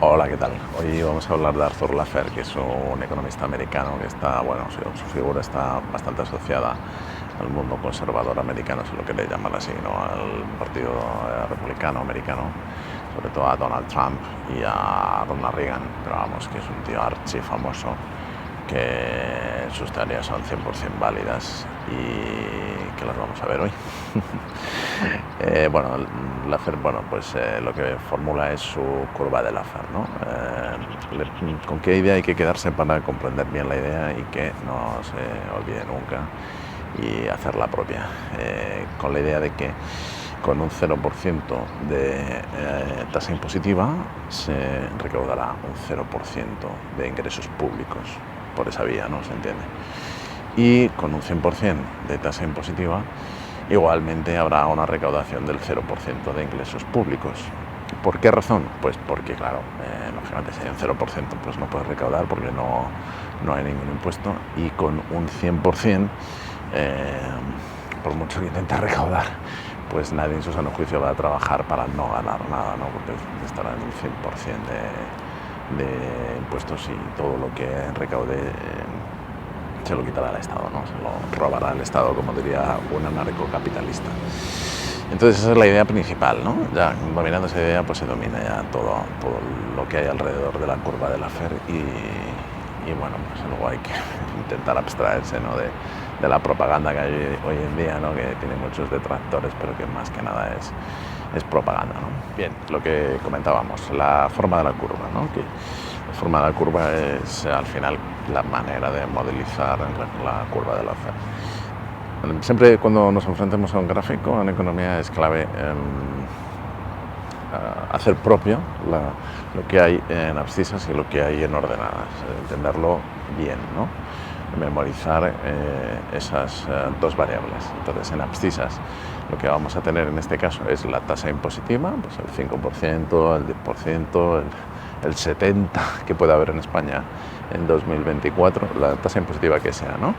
Hola, ¿qué tal? Hoy vamos a hablar de Arthur Laffer, que es un economista americano que está, bueno, su figura está bastante asociada al mundo conservador americano, si lo queréis llamar así, ¿no? Al Partido Republicano americano, sobre todo a Donald Trump y a Ronald Reagan, pero vamos, que es un tío archi famoso, que sus teorías son 100% válidas y que las vamos a ver hoy. Bueno, Laffer, pues lo que formula es su curva de Laffer, ¿no? ¿Con qué idea hay que quedarse para comprender bien la idea y que no se olvide nunca y hacer la propia? Con la idea de que con un 0% de tasa impositiva se recaudará un 0% de ingresos públicos por esa vía, ¿no? ¿Se entiende? Y con un 100% de tasa impositiva igualmente habrá una recaudación del 0% de ingresos públicos. ¿Por qué razón? Pues porque, claro, lógicamente si hay un 0%, pues no puedes recaudar porque no hay ningún impuesto, y con un 100%, por mucho que intentes recaudar, pues nadie en su sano juicio va a trabajar para no ganar nada, ¿no? Porque estará en un 100% de impuestos y todo lo que recaude se lo quitará al Estado, ¿no? Se lo robará al Estado, como diría un anarcocapitalista. Entonces esa es la idea principal, ¿no? Ya dominando esa idea, pues se domina ya todo lo que hay alrededor de la curva de Laffer y bueno, pues luego hay que intentar abstraerse, ¿no? de la propaganda que hay hoy en día, ¿no? Que tiene muchos detractores, pero que más que nada es propaganda, ¿no? Bien, lo que comentábamos, la forma de la curva, ¿no? Que la forma de la curva es al final la manera de modelizar la curva de Laffer. Siempre cuando nos enfrentemos a un gráfico en economía es clave hacer propio lo que hay en abscisas y lo que hay en ordenadas, entenderlo bien, ¿no? Memorizar esas dos variables. Entonces, en abscisas lo que vamos a tener en este caso es la tasa impositiva, pues el 5%, el 10%, el 70% que puede haber en España en 2024, la tasa impositiva que sea, ¿no?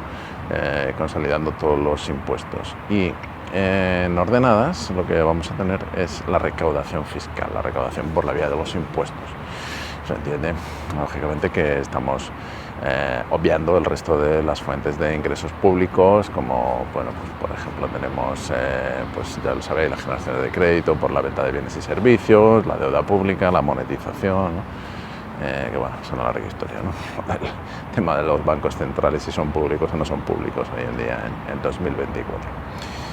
Consolidando todos los impuestos. Y en ordenadas lo que vamos a tener es la recaudación fiscal, la recaudación por la vía de los impuestos. Se entiende, lógicamente, que estamos obviando el resto de las fuentes de ingresos públicos, como, bueno, pues por ejemplo tenemos, pues ya lo sabéis, la generación de crédito por la venta de bienes y servicios, la deuda pública, la monetización, ¿no? Que bueno, es una larga historia, ¿no? El tema de los bancos centrales, si son públicos o no son públicos hoy en día, en 2024.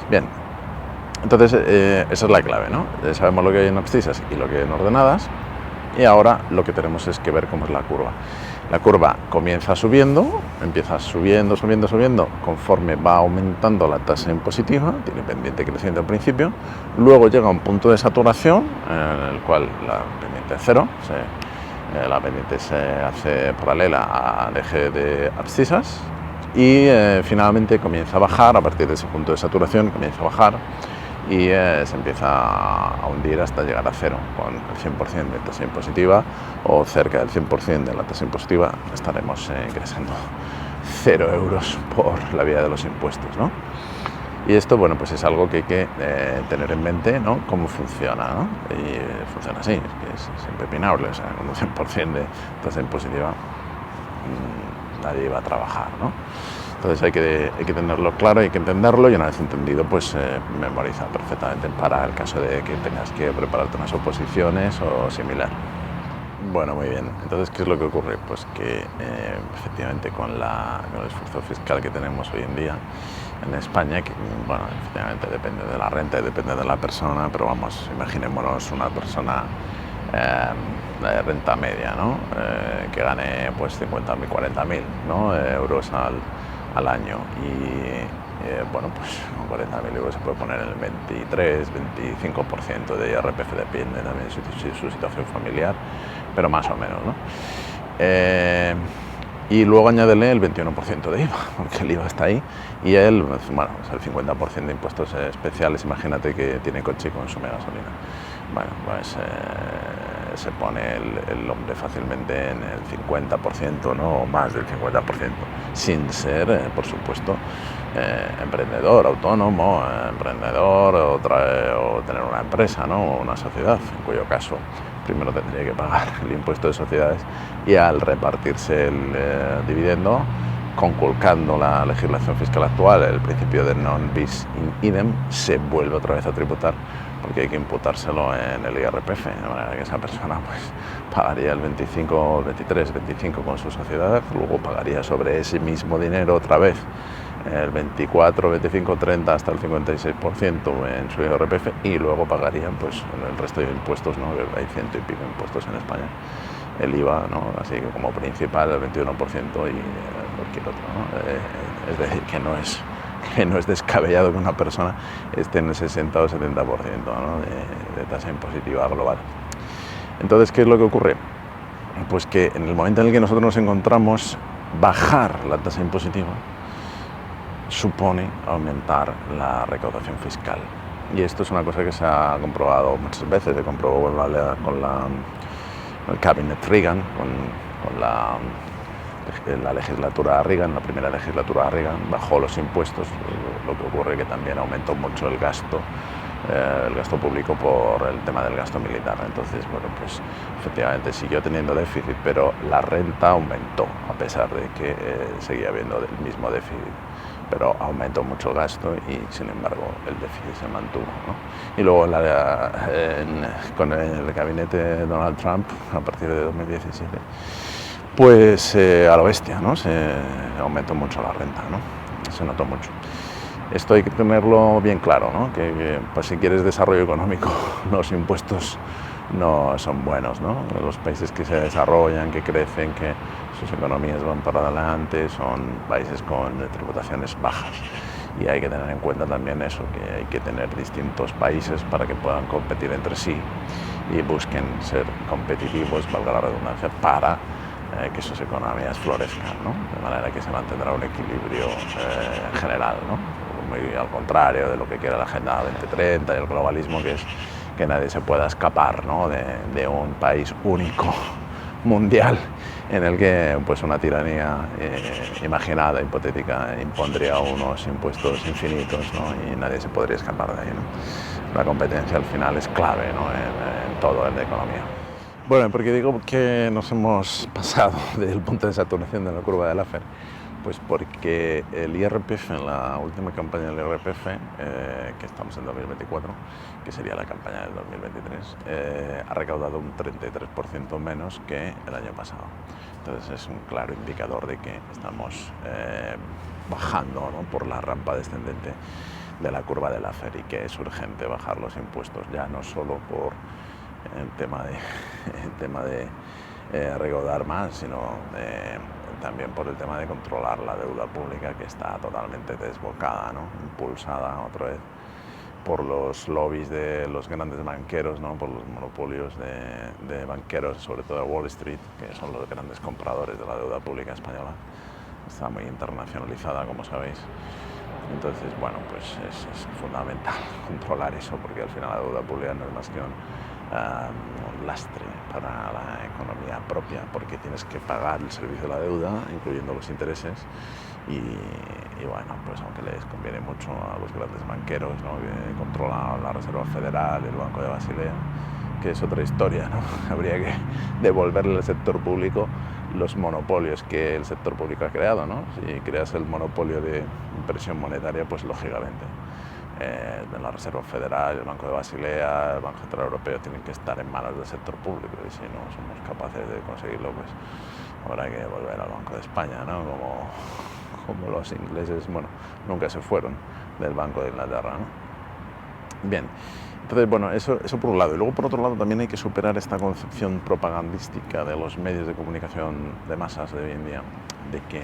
Bien, entonces esa es la clave, ¿no? Sabemos lo que hay en abscisas y lo que hay en ordenadas, y ahora lo que tenemos es que ver cómo es la curva. La curva comienza subiendo, empieza subiendo, conforme va aumentando la tasa impositiva, tiene pendiente creciente al principio, luego llega a un punto de saturación en el cual la pendiente es cero, la pendiente se hace paralela al eje de abscisas y finalmente comienza a bajar, a partir de ese punto de saturación comienza a bajar y se empieza a hundir hasta llegar a cero. Con el 100% de tasa impositiva o cerca del 100% de la tasa impositiva estaremos ingresando 0 euros por la vía de los impuestos, ¿no? Y esto, bueno, pues es algo que hay que tener en mente, ¿no? Cómo funciona, ¿no? Y funciona así, es impepinable, o sea, con un 100% de tasa impositiva nadie va a trabajar, ¿no? Entonces hay que tenerlo claro, hay que entenderlo, y una vez entendido, pues memoriza perfectamente para el caso de que tengas que prepararte unas oposiciones o similar. Bueno, muy bien. Entonces, ¿qué es lo que ocurre? Pues que efectivamente con el esfuerzo fiscal que tenemos hoy en día en España, que bueno, efectivamente depende de la renta y depende de la persona, pero vamos, imaginémonos una persona de renta media, ¿no? Que gane pues 50.000, 40.000, ¿no? euros al año, y bueno, pues con 40.000 euros se puede poner el 23-25% de IRPF, depende también de su situación familiar, pero más o menos, ¿no? Y luego añádele el 21% de IVA, porque el IVA está ahí, y él, bueno, pues el 50% de impuestos especiales. Imagínate que tiene coche y consume gasolina. Bueno, pues se pone el hombre fácilmente en el 50%, ¿no? O más del 50%, sin ser, por supuesto, emprendedor, autónomo, emprendedor o tener una empresa, ¿no? O una sociedad, en cuyo caso primero tendría que pagar el impuesto de sociedades y al repartirse el dividendo, conculcando la legislación fiscal actual, el principio de non bis in idem, se vuelve otra vez a tributar porque hay que imputárselo en el IRPF, de manera que esa persona pues pagaría el 25, 23, 25 con su sociedad, luego pagaría sobre ese mismo dinero otra vez el 24, 25, 30 hasta el 56% en su IRPF y luego pagarían pues el resto de impuestos, ¿no? Hay ciento y pico impuestos en España, el IVA, ¿no? Así que como principal el 21% y cualquier otro, ¿no? Es decir, que no es descabellado que una persona esté en el 60 o 70%, ¿no? de tasa impositiva global. Entonces, ¿qué es lo que ocurre? Pues que en el momento en el que nosotros nos encontramos, bajar la tasa impositiva supone aumentar la recaudación fiscal. Y esto es una cosa que se ha comprobado muchas veces, se comprobó con el Cabinet Reagan, con la legislatura Reagan, la primera legislatura Reagan, bajó los impuestos, lo que ocurre que también aumentó mucho el gasto público por el tema del gasto militar. Entonces, bueno, pues efectivamente siguió teniendo déficit, pero la renta aumentó, a pesar de que seguía habiendo el mismo déficit. Pero aumentó mucho el gasto y, sin embargo, el déficit se mantuvo, ¿no? Y luego con el gabinete de Donald Trump, a partir de 2017, pues a lo bestia, ¿no? Se aumentó mucho la renta, ¿no? Se notó mucho. Esto hay que tenerlo bien claro, ¿no? Que pues, si quieres desarrollo económico, los impuestos no son buenos, ¿no? Los países que se desarrollan, que crecen, que sus economías van para adelante, son países con tributaciones bajas. Y hay que tener en cuenta también eso, que hay que tener distintos países para que puedan competir entre sí y busquen ser competitivos, valga la redundancia, para que sus economías florezcan, ¿no? De manera que se mantendrá un equilibrio general, ¿no? Muy al contrario de lo que quiere la Agenda 2030 y el globalismo, que es que nadie se pueda escapar, ¿no? de un país único mundial en el que pues una tiranía imaginada, hipotética, impondría unos impuestos infinitos, ¿no? Y nadie se podría escapar de ahí, ¿no? La competencia al final es clave, ¿no? en todo en la economía. Bueno, porque digo que nos hemos pasado del punto de saturación de la curva de Laffer, pues porque el IRPF, en la última campaña del IRPF, que estamos en 2024, que sería la campaña del 2023, ha recaudado un 33% menos que el año pasado. Entonces es un claro indicador de que estamos bajando, ¿no? Por la rampa descendente de la curva de Laffer y que es urgente bajar los impuestos, ya no solo por el tema de recaudar más, sino también por el tema de controlar la deuda pública, que está totalmente desbocada, ¿no? Impulsada otra vez por los lobbies de los grandes banqueros, ¿no? Por los monopolios de banqueros, sobre todo de Wall Street, que son los grandes compradores de la deuda pública española. Está muy internacionalizada, como sabéis. Entonces, bueno, pues es fundamental controlar eso, porque al final la deuda pública no es más que un lastre para la economía propia, porque tienes que pagar el servicio de la deuda, incluyendo los intereses, y bueno, pues aunque les conviene mucho a los grandes banqueros, ¿no? Que controlan la Reserva Federal y el Banco de Basilea, que es otra historia, ¿no? Habría que devolverle al sector público los monopolios que el sector público ha creado, ¿no? Si creas el monopolio de impresión monetaria, pues lógicamente de la Reserva Federal, el Banco de Basilea, el Banco Central Europeo tienen que estar en manos del sector público, y si no somos capaces de conseguirlo, pues habrá que volver al Banco de España, ¿no? Como los ingleses, bueno, nunca se fueron del Banco de Inglaterra, ¿no? Bien, entonces, bueno, eso por un lado. Y luego, por otro lado, también hay que superar esta concepción propagandística de los medios de comunicación de masas de hoy en día, de que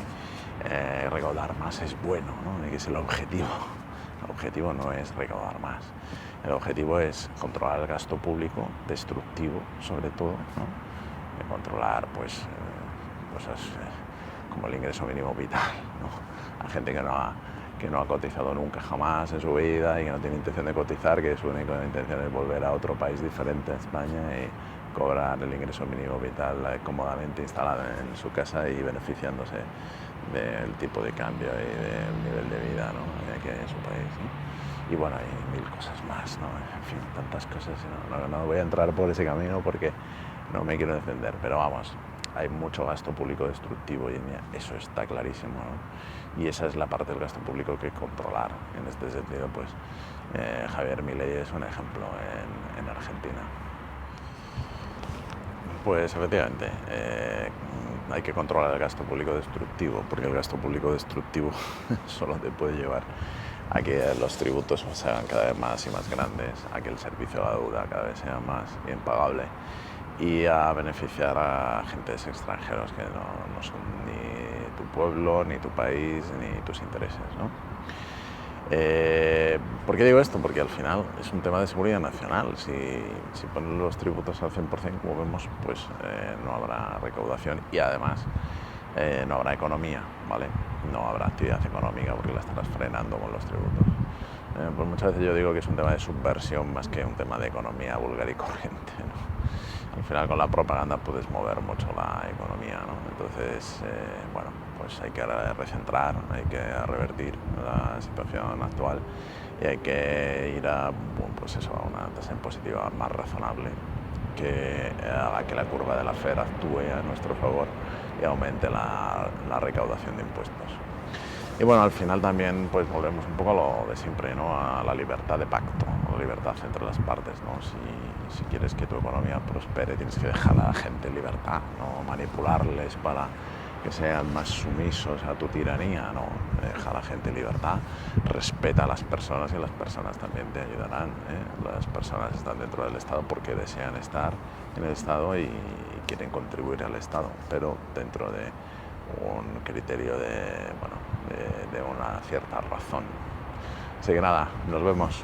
recaudar más es bueno, ¿no? De que es el objetivo. El objetivo no es recaudar más, el objetivo es controlar el gasto público, destructivo sobre todo, ¿no? De controlar pues, cosas como el ingreso mínimo vital, ¿no? A gente que no ha cotizado nunca jamás en su vida y que no tiene intención de cotizar, que su única intención es volver a otro país diferente a España y cobrar el ingreso mínimo vital cómodamente instalado en su casa y beneficiándose del tipo de cambio y del nivel de vida, ¿no? Que hay en su país, ¿no? y bueno, hay mil cosas más, ¿no? En fin, tantas cosas, no voy a entrar por ese camino porque no me quiero defender, pero vamos, hay mucho gasto público destructivo hoy en día, eso está clarísimo, ¿no? Y esa es la parte del gasto público que hay que controlar. En este sentido, pues Javier Milei es un ejemplo en Argentina. Pues efectivamente, hay que controlar el gasto público destructivo, porque el gasto público destructivo solo te puede llevar a que los tributos se hagan cada vez más y más grandes, a que el servicio de la deuda cada vez sea más impagable y a beneficiar a agentes extranjeros que no son ni tu pueblo, ni tu país, ni tus intereses, ¿no? ¿Por qué digo esto? Porque al final es un tema de seguridad nacional. Si ponen los tributos al 100%, como vemos, pues no habrá recaudación y además no habrá economía, ¿vale? No habrá actividad económica porque la estarás frenando con los tributos. Pues muchas veces yo digo que es un tema de subversión más que un tema de economía vulgar y corriente, ¿no? Al final con la propaganda puedes mover mucho la economía, ¿no? Entonces, bueno, pues hay que recentrar, hay que revertir la situación actual y hay que ir a, pues eso, a una tasa impositiva más razonable que haga que la curva de la FED actúe a nuestro favor y aumente la recaudación de impuestos. Y bueno, al final también pues volvemos un poco a lo de siempre, ¿no? A la libertad de pacto, a la libertad entre las partes, ¿no? Si quieres que tu economía prospere, tienes que dejar a la gente en libertad, no manipularles para que sean más sumisos a tu tiranía, ¿no? Deja a la gente en libertad, respeta a las personas y las personas también te ayudarán, ¿eh? Las personas están dentro del Estado porque desean estar en el Estado y quieren contribuir al Estado, pero dentro de un criterio de una cierta razón. Así que nada, nos vemos.